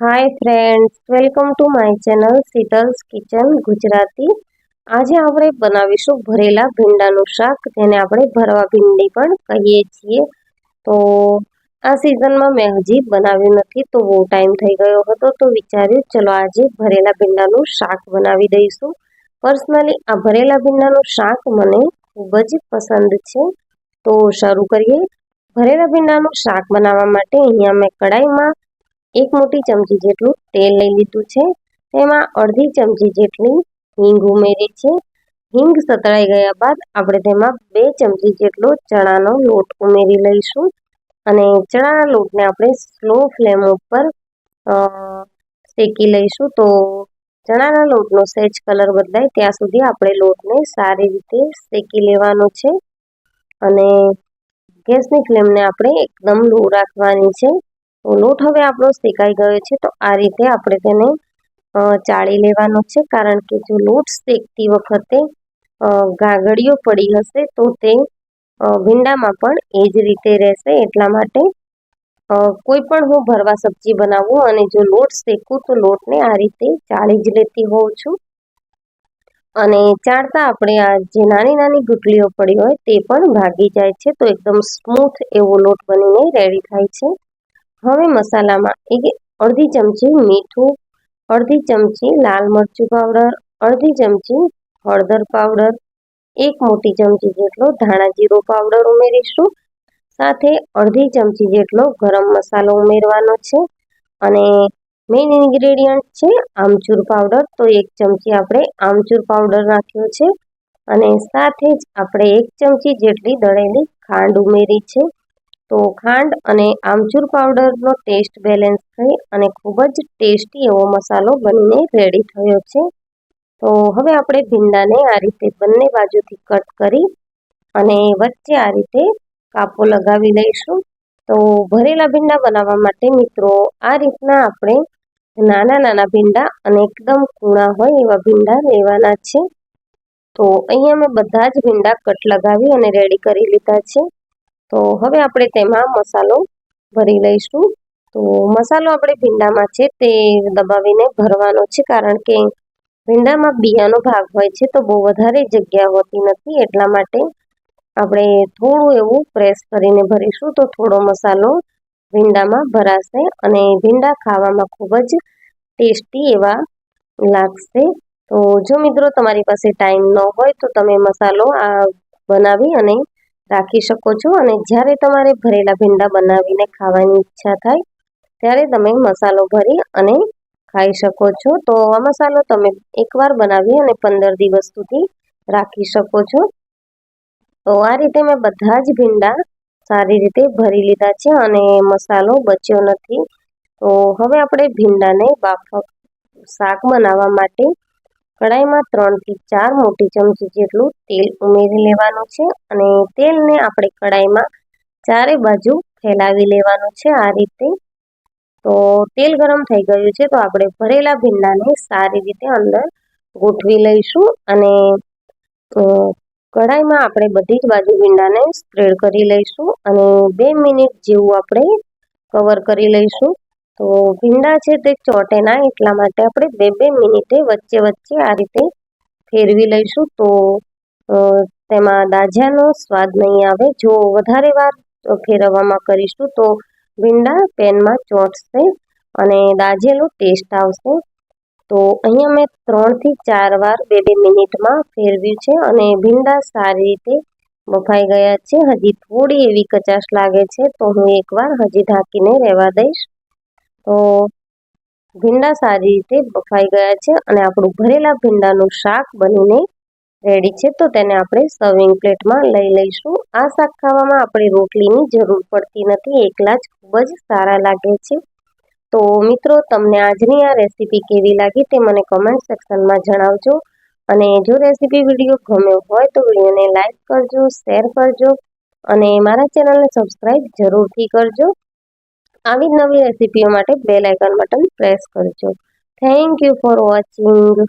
Hi friends, welcome to my channel Sheetal's kitchen Gujarati. આજે આપણે બનાવીશું ભરેલા ભીંડાનું શાક, જેને આપણે ભરવા ભીંડી પણ કહીએ છીએ. તો આ સિઝનમાં મેં હજી બનાવ્યું નથી, તો બહુ ટાઈમ થઈ ગયો હતો, તો વિચાર્યું ચલો આજે ભરેલા ભીંડાનું શાક બનાવી દઈશું. પર્સનલી આ ભરેલા ભીંડાનું શાક મને ખૂબ જ પસંદ છે. તો શરૂ કરીએ. ભરેલા ભીંડાનું શાક બનાવવા માટે અહીંયા મેં કડાઈમાં 1 મોટી ચમચી જેટલું તેલ લઈ લીધું છે. તેમાં અડધી ચમચી જેટલી હિંગ ઉમેરી છે. હિંગ સતળાઈ ગયા બાદ આપણે તેમાં 2 ચમચી જેટલો ચણાનો લોટ ઉમેરી લઈશું અને ચણાના લોટને આપણે સ્લો ફ્લેમ ઉપર શેકી લઈશું. તો ચણાના લોટનો સહેજ કલર બદલાય ત્યાં સુધી આપણે લોટને સારી રીતે શેકી લેવાનો છે અને ગેસની ફ્લેમને આપણે એકદમ લો રાખવાની છે. તો લોટ હવે આપણો શેકાઈ ગયો છે, તો આ રીતે આપણે તેને ચાળી લેવાનો છે, કારણ કે જો લોટ શેકતી વખતે ગાગળીઓ પડી હશે તો તે ભીંડામાં પણ એ જ રીતે રહેશે. એટલા માટે કોઈ પણ હું ભરવા સબ્જી બનાવું અને જો લોટ શેકું તો લોટને આ રીતે ચાળી જ લેતી હોઉં છું. અને ચાળતા આપણે આ જે નાની નાની ગુટલીઓ પડી હોય તે પણ ભાગી જાય છે, તો એકદમ સ્મૂથ એવો લોટ બનીને રેડી થાય છે. હવે મસાલામાં અડધી ચમચી મીઠું, અડધી ચમચી લાલ મરચું પાવડર, અડધી ચમચી હળદર પાવડર, 1 મોટી ચમચી જેટલો ધાણા જીરું પાવડર ઉમેરીશું. સાથે અડધી ચમચી જેટલો ગરમ મસાલો ઉમેરવાનો છે અને મેઇન ઇન્ગ્રેડિયન્ટ છે આમચૂર પાવડર. તો 1 ચમચી આપણે આમચૂર પાવડર નાખ્યો છે અને સાથે જ આપણે 1 ચમચી જેટલી દળેલી ખાંડ ઉમેરી છે. તો ખાંડ અને આમચૂર પાવડરનો ટેસ્ટ બેલેન્સ થઈ અને ખૂબ જ ટેસ્ટી એવો મસાલો બનીને રેડી થયો છે. તો હવે આપણે ભીંડાને આ રીતે બંને બાજુથી કટ કરી અને વચ્ચે આ રીતે કાપો લગાવી લઈશું. તો ભરેલા ભીંડા બનાવવા માટે મિત્રો આ રીતના આપણે નાના નાના ભીંડા અને એકદમ કૂણા હોય એવા ભીંડા લેવાના છે. તો અહીંયા મેં બધા જ ભીંડા કટ લગાવી અને રેડી કરી લીધા છે. તો હવે આપણે તેમાં મસાલો ભરી લઈશું. તો મસાલો આપણે ભીંડામાં છે તે દબાવીને ભરવાનો છે, કારણ કે ભીંડામાં બિયાનો ભાગ હોય છે, તો બહુ વધારે જગ્યા હોતી નથી. એટલા માટે આપણે થોડું એવું પ્રેસ કરીને ભરીશું, તો થોડો મસાલો ભીંડામાં ભરાશે અને ભીંડા ખાવામાં ખૂબ જ ટેસ્ટી એવા લાગશે. તો જો મિત્રો તમારી પાસે ટાઈમ ન હોય તો તમે મસાલો આ બનાવી અને રાખી શકો છો, અને જ્યારે તમારે ભરેલા ભીંડા બનાવીને ખાવાની ઈચ્છા થાય ત્યારે તમે મસાલો ભરી અને ખાઈ શકો છો. તો આ મસાલો તમે એકવાર બનાવી અને 15 દિવસ સુધી રાખી શકો છો. તો આ રીતે મેં બધા જ ભીંડા સારી રીતે ભરી લીધા છે અને મસાલો બચ્યો નથી. તો હવે આપણે ભીંડાને શાક બનાવવા માટે કડાઈમાં 3 થી 4 મોટી ચમચી જેટલું તેલ ઉમેરી લેવાનું છે અને તેલને આપણે કડાઈમાં ચારે બાજુ ફેલાવી લેવાનું છે આ રીતે. તો તેલ ગરમ થઈ ગયું છે, તો આપણે ભરેલા ભીંડાને સારી રીતે અંદર ગોઠવી લઈશું અને કઢાઈમાં આપણે બધી જ બાજુ ભીંડાને સ્પ્રેડ કરી લઈશું અને 2 મિનિટ જેવું આપણે કવર કરી લઈશું. તો ભીંડા છે તે ચોટે ના, એટલા માટે આપણે 2 મિનિટે વચ્ચે વચ્ચે આ રીતે ફેરવી લઈશું. તો તેમાં દાજાનો સ્વાદ નહીં આવે. જો વધારે વાર ફેરવવામાં કરીશું તો ભીંડા પેનમાં ચોંટશે અને દાજેલો ટેસ્ટ આવશે. તો અહીંયા મેં 3 થી 4 વાર 2 મિનિટમાં ફેરવ્યું છે અને ભીંડા સારી રીતે બફાઈ ગયા છે. હજી થોડી એવી કચાશ લાગે છે, તો હું એકવાર હજી ઢાંકીને રહેવા દઈશ. તો ભીંડા સારી રીતે બફાઈ ગયા છે અને આપણું ભરેલા ભીંડાનું શાક બનીને રેડી છે. તો તેને આપણે સર્વિંગ પ્લેટમાં લઈ લઈશું. આ શાક ખાવામાં આપણે રોટલીની જરૂર પડતી નથી, એકલા જ ખૂબ જ સારા લાગે છે. તો મિત્રો તમને આજની આ રેસીપી કેવી લાગી તે મને કમેન્ટ સેક્શનમાં જણાવજો, અને જો રેસીપી વિડીયો ગમ્યો હોય તો વિડીયોને લાઈક કરજો, શેર કરજો અને મારા ચેનલને સબસ્ક્રાઈબ જરૂરથી કરજો. આવી જ નવી રેસીપીઓ માટે બેલ આઇકન બટન પ્રેસ કરજો. Thank you for watching.